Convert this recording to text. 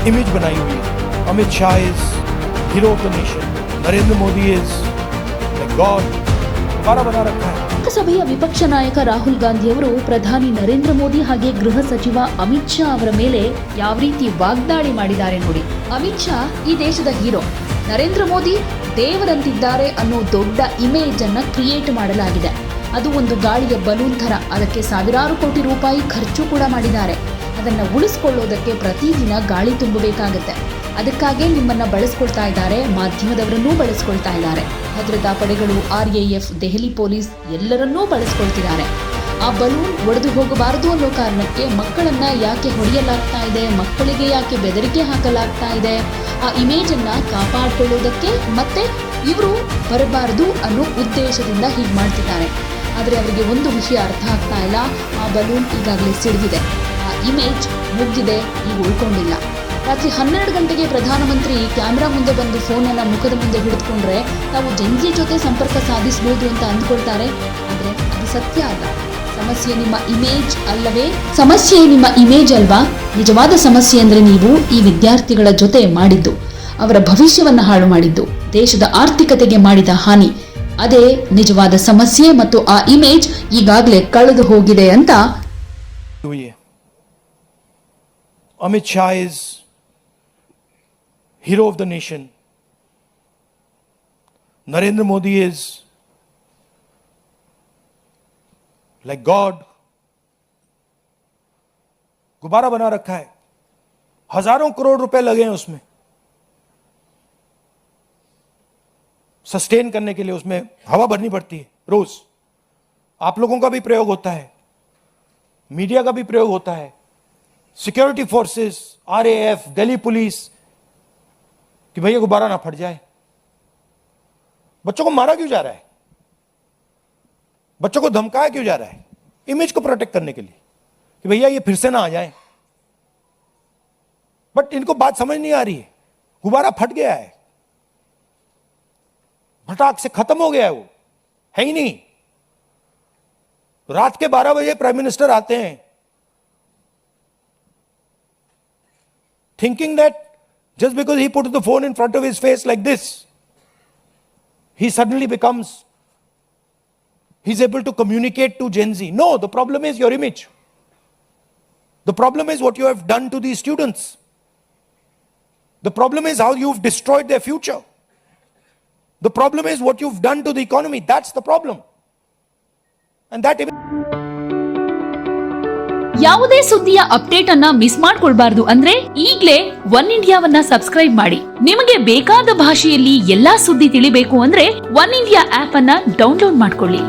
Image बनाई हुई है. Amit Shah is hero of the nation. Narendra Modi is like God. दोबारा बना रखा है. ಲೋಕಸಭೆಯ ವಿಪಕ್ಷ ನಾಯಕ ರಾಹುಲ್ ಗಾಂಧಿ ಅವರು ಪ್ರಧಾನಿ ನರೇಂದ್ರ ಮೋದಿ ಹಾಗೆ ಗೃಹ ಸಚಿವ ಅಮಿತ್ ಶಾ ಅವರ ಮೇಲೆ ಯಾವ ರೀತಿ ವಾಗ್ದಾಳಿ ಮಾಡಿದ್ದಾರೆ ನೋಡಿ. ಅಮಿತ್ ಶಾ ಈ ದೇಶದ ಹೀರೋ, ನರೇಂದ್ರ ಮೋದಿ ದೇವರಂತಿದ್ದಾರೆ ಅನ್ನೋ ದೊಡ್ಡ ಇಮೇಜ್ ಅನ್ನ ಕ್ರಿಯೇಟ್ ಮಾಡಲಾಗಿದೆ. ಅದು ಒಂದು ಗಾಳಿಯ ಬಲೂನ್ ತರ. ಅದಕ್ಕೆ ಸಾವಿರಾರು ಕೋಟಿ ರೂಪಾಯಿ ಖರ್ಚು ಕೂಡ ಮಾಡಿದ್ದಾರೆ. ಅದನ್ನ ಉಳಿಸ್ಕೊಳ್ಳೋದಕ್ಕೆ ಪ್ರತಿದಿನ ಗಾಳಿ ತುಂಬಬೇಕಾಗತ್ತೆ. ಅದಕ್ಕಾಗಿ ನಿಮ್ಮನ್ನ ಬಳಸ್ಕೊಳ್ತಾ ಇದ್ದಾರೆ, ಮಾಧ್ಯಮದವರನ್ನೂ ಬಳಸ್ಕೊಳ್ತಾ ಇದ್ದಾರೆ, ಭದ್ರತಾ ಪಡೆಗಳು, RAF, ದೆಹಲಿ ಪೊಲೀಸ್ ಎಲ್ಲರನ್ನೂ ಬಳಸ್ಕೊಳ್ತಿದ್ದಾರೆ. ಆ ಬಲೂನ್ ಒಡೆದು ಹೋಗಬಾರದು ಅನ್ನೋ ಕಾರಣಕ್ಕೆ ಮಕ್ಕಳನ್ನ ಯಾಕೆ ಹೊಡೆಯಲಾಗ್ತಾ ಇದೆ, ಮಕ್ಕಳಿಗೆ ಯಾಕೆ ಬೆದರಿಕೆ ಹಾಕಲಾಗ್ತಾ ಇದೆ, ಆ ಇಮೇಜ್ ಅನ್ನ ಕಾಪಾಡಿಕೊಳ್ಳೋದಕ್ಕೆ ಮತ್ತೆ ಇವರು ಬರಬಾರದು ಅನ್ನೋ ಉದ್ದೇಶದಿಂದ ಹೀಗೆ ಮಾಡ್ತಿದ್ದಾರೆ. ಆದರೆ ಅವರಿಗೆ ಒಂದು ವಿಷಯ ಅರ್ಥ ಆಗ್ತಾ ಇಲ್ಲ. ಆ ಬಲೂನ್ ಈಗಾಗಲೇ ಸಿಡಿದಿದೆ, ಆ ಇಮೇಜ್ ಮುಗ್ದಿದೆ, ಈಗ ಉಳ್ಕೊಂಡಿಲ್ಲ. ರಾತ್ರಿ 12 ಗಂಟೆಗೆ ಪ್ರಧಾನಮಂತ್ರಿ ಕ್ಯಾಮ್ರಾ ಮುಂದೆ ಬಂದು ಫೋನನ್ನು ಮುಖದ ಮುಂದೆ ಹಿಡಿದುಕೊಂಡ್ರೆ ನಾವು ಜನತೆ ಜೊತೆ ಸಂಪರ್ಕ ಸಾಧಿಸಬಹುದು ಅಂತ ಅಂದ್ಕೊಳ್ತಾರೆ. ಆದರೆ ಅದು ಸತ್ಯ ಅಲ್ಲ. ಸಮಸ್ಯೆ ನಿಮ್ಮ ಇಮೇಜ್ ಅಲ್ಲವೇ? ಸಮಸ್ಯೆ ನಿಮ್ಮ ಇಮೇಜ್ ಅಲ್ವಾ? ನಿಜವಾದ ಸಮಸ್ಯೆ ಅಂದ್ರೆ ನೀವು ಈ ವಿದ್ಯಾರ್ಥಿಗಳ ಜೊತೆ ಮಾಡಿದ್ದು, ಅವರ ಭವಿಷ್ಯವನ್ನು ಹಾಳು ಮಾಡಿದ್ದು, ದೇಶದ ಆರ್ಥಿಕತೆಗೆ ಮಾಡಿದ ಹಾನಿ, ಅದೇ ನಿಜವಾದ ಸಮಸ್ಯೆ. ಮತ್ತು ಆ ಇಮೇಜ್ ಈಗಾಗಲೇ ಕಳೆದು ಹೋಗಿದೆ ಅಂತ. Amit Shah is hero of the nation. Narendra Modi is like God. गुब्बारा बना रखा है. हजारों करोड़ रुपए लगे हैं उसमें सस्टेन करने के लिए. उसमें हवा भरनी पड़ती है रोज. आप लोगों का भी प्रयोग होता है, मीडिया का भी प्रयोग होता है, security forces, RAF, Delhi police, कि भैया गुब्बारा ना फट जाए. बच्चों को मारा क्यों जा रहा है? बच्चों को धमकाया क्यों जा रहा है? इमेज को प्रोटेक्ट करने के लिए कि भैया ये फिर से ना आ जाए. बट इनको बात समझ नहीं आ रही है. गुब्बारा फट गया है, फटाक से खत्म हो गया है, वो है ही नहीं. रात के 12 बजे प्राइम मिनिस्टर आते हैं thinking that just because he put the phone in front of his face like this, he suddenly he's able to communicate to Gen Z. No, the problem is your image. The problem is what you have done to these students. The problem is how you've destroyed their future. The problem is what you've done to the economy. That's the problem. And that ಯಾವುದೇ ಸುದ್ದಿಯ update ಅನ್ನ miss ಮಾಡ್ಕೊಳ್ಬಾರ್ದು ಅಂದ್ರೆ ಈಗ್ಲೇ one ಇಂಡಿಯಾವನ್ನ subscribe ಮಾಡಿ. ನಿಮಗೆ ಬೇಕಾದ ಭಾಷೆಯಲ್ಲಿ ಎಲ್ಲಾ ಸುದ್ದಿ ತಿಳಿಬೇಕು ಅಂದ್ರೆ ಒನ್ ಇಂಡಿಯಾ ಆಪ್ ಅನ್ನ ಡೌನ್ಲೋಡ್ ಮಾಡ್ಕೊಳ್ಳಿ.